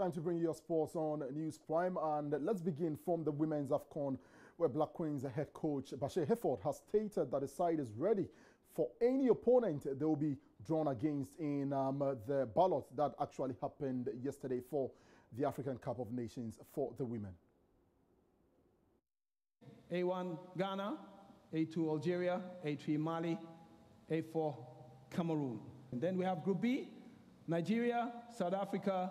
Time to bring you your sports on News Prime, and let's begin from the Women's AFCON, where Black Queens head coach Bashir Hayford has stated that the side is ready for any opponent they will be drawn against in the ballot that actually happened yesterday for the African Cup of Nations for the women. A1 Ghana, A2 Algeria, A3 Mali, A4 Cameroon. And then we have Group B, Nigeria, South Africa,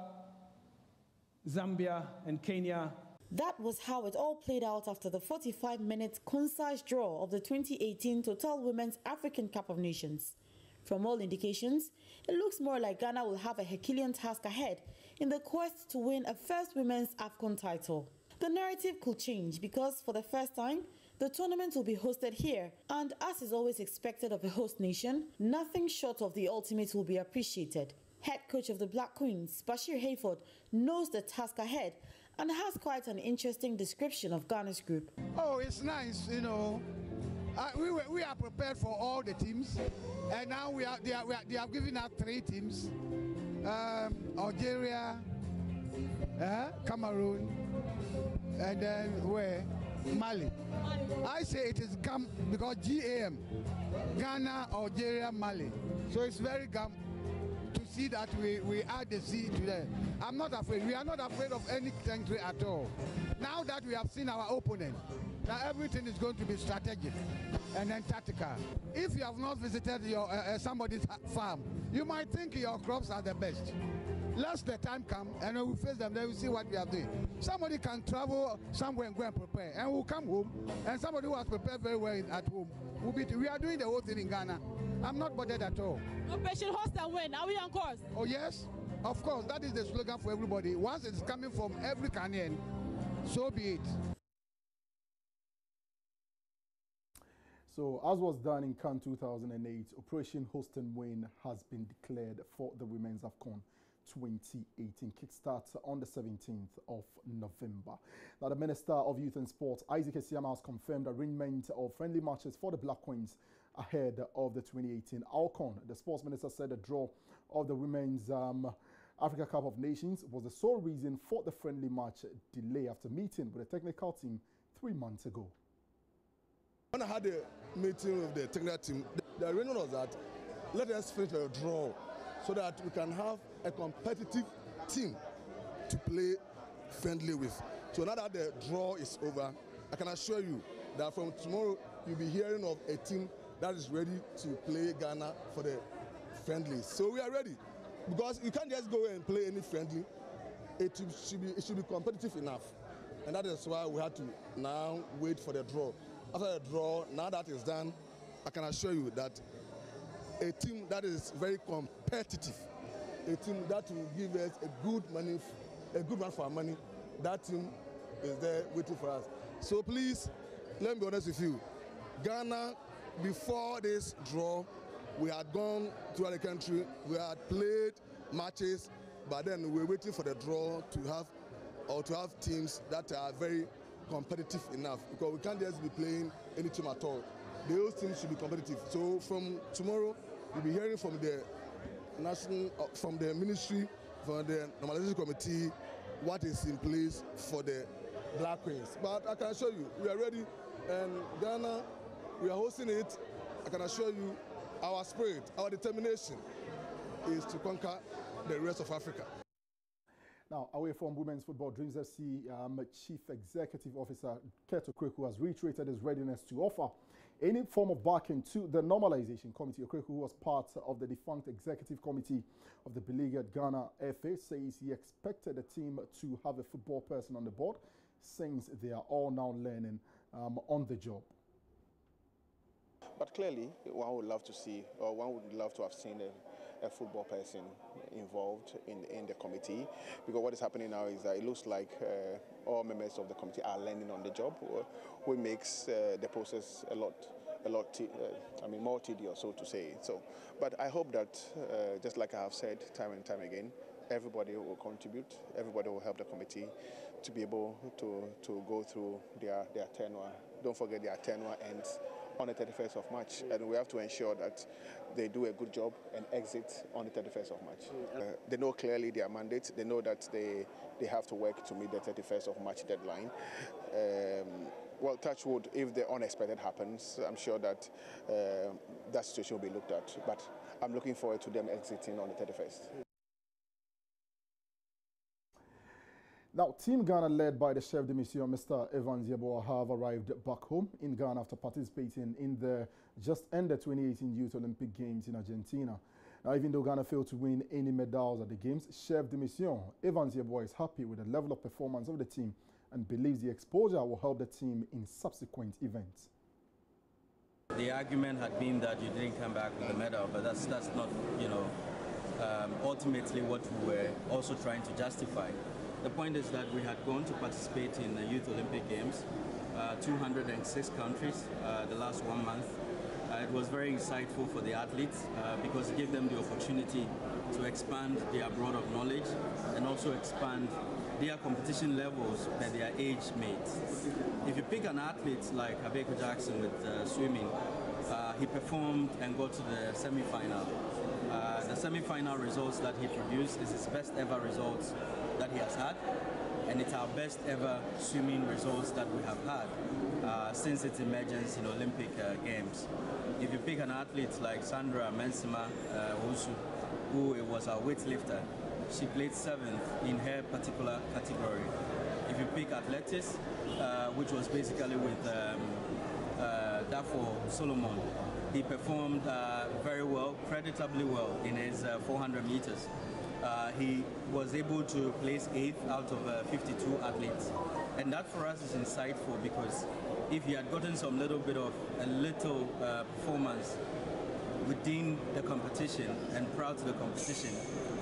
Zambia, and Kenya. That was how it all played out after the 45-minute concise draw of the 2018 Total Women's African Cup of Nations. From all indications, it looks more like Ghana will have a Herculean task ahead in the quest to win a first Women's AFCON title. The narrative could change because for the first time, the tournament will be hosted here, and as is always expected of a host nation, nothing short of the ultimate will be appreciated. Head coach of the Black Queens, Bashir Hayford, knows the task ahead and has quite an interesting description of Ghana's group. Oh, it's nice, you know. We are prepared for all the teams, and now they have given us 3 teams: Algeria, Cameroon, and then where? Mali. I say it is GAM because GAM, Ghana, Algeria, Mali. So it's very GAM. See that we add the C to them. I'm not afraid. We are not afraid of any country at all. Now that we have seen our opponent, now everything is going to be strategic and then tactical. If you have not visited your somebody's farm, you might think your crops are the best. Let the time come and then we face them, then we see what we are doing. Somebody can travel somewhere and go and prepare, and we'll come home, and somebody who has prepared very well at home will be. We are doing the whole thing in Ghana. I'm not bothered at all. Operation Host and Win, are we on course? Oh yes, of course. That is the slogan for everybody. Once it's coming from every Ghanaian, so be it. So, as was done in Cannes 2008, Operation Host and Win has been declared for the Women's AFCON 2018. Kickstarts on the 17th of November. Now, the Minister of Youth and Sports, Isaac Essieama, has confirmed arrangement of friendly matches for the Black Queens ahead of the 2018 AFCON. The Sports Minister said the draw of the Women's Africa Cup of Nations was the sole reason for the friendly match delay after meeting with the technical team 3 months ago. When I had a meeting with the technical team, the arrangement was that let us finish a draw so that we can have a competitive team to play friendly with. So now that the draw is over, I can assure you that from tomorrow you'll be hearing of a team that is ready to play Ghana for the friendly. So we are ready because you can't just go and play any friendly. It should be competitive enough, and that is why we had to now wait for the draw. After the draw, now that is done, I can assure you that a team that is very competitive, a team that will give us a good run for our money, that team is there waiting for us. So please, let me be honest with you. Ghana, before this draw, we had gone throughout the country, we had played matches, but then we were waiting for the draw to have teams that are very competitive enough, because we can't just be playing any team at all. The whole team should be competitive. So from tomorrow, you'll be hearing from the from the ministry, from the normalization committee, what is in place for the Black Queens. But I can assure you, we are ready, and Ghana, we are hosting it. I can assure you, our spirit, our determination is to conquer the rest of Africa. Now, away from women's football, Dreams FC Chief Executive Officer Keto Kweku has reiterated his readiness to offer any form of backing to the Normalization Committee. Kweku, who was part of the defunct Executive Committee of the beleaguered Ghana FA, says he expected the team to have a football person on the board since they are all now learning on the job. But clearly, one would love to see, or one would love to have seen a football person involved in the committee, because what is happening now is that it looks like all members of the committee are learning on the job, which makes the process more tedious, so to say. So, but I hope that, just like I have said time and time again, everybody will contribute, everybody will help the committee to be able to go through their tenure. Don't forget their tenure ends on the 31st of March, and we have to ensure that they do a good job and exit on the 31st of March. They know clearly their mandate. They know that they have to work to meet the 31st of March deadline. Well, touch wood, if the unexpected happens, I'm sure that that situation will be looked at. But I'm looking forward to them exiting on the 31st. Now, Team Ghana, led by the chef de mission, Mr. Evans Yeboah, have arrived back home in Ghana after participating in the just-ended 2018 Youth Olympic Games in Argentina. Now, even though Ghana failed to win any medals at the Games, chef de mission Evans Yeboah is happy with the level of performance of the team and believes the exposure will help the team in subsequent events. The argument had been that you didn't come back with a medal, but that's not, ultimately what we were also trying to justify. The point is that we had gone to participate in the Youth Olympic Games, 206 countries the last 1 month. It was very insightful for the athletes because it gave them the opportunity to expand their broad of knowledge and also expand their competition levels by their age mates. If you pick an athlete like Abeko Jackson with swimming, he performed and got to the semi-final. The semi-final results that he produced is his best ever results that he has had, and it's our best ever swimming results that we have had since its emergence in Olympic Games. If you pick an athlete like Sandra Mensima Owusu, who was our weightlifter, she played 7th in her particular category. If you pick athletics, which was basically with Dafo Solomon, he performed very well, creditably well in his 400 meters. He was able to place 8th out of 52 athletes. And that for us is insightful because if he had gotten some little performance within the competition and proud to the competition,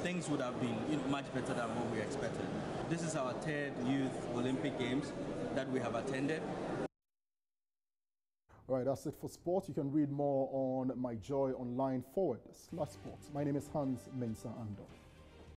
things would have been much better than what we expected. This is our 3rd Youth Olympic Games that we have attended. All right, that's it for sport. You can read more on MyJoy Online /sports. My name is Hans Mensah Ando.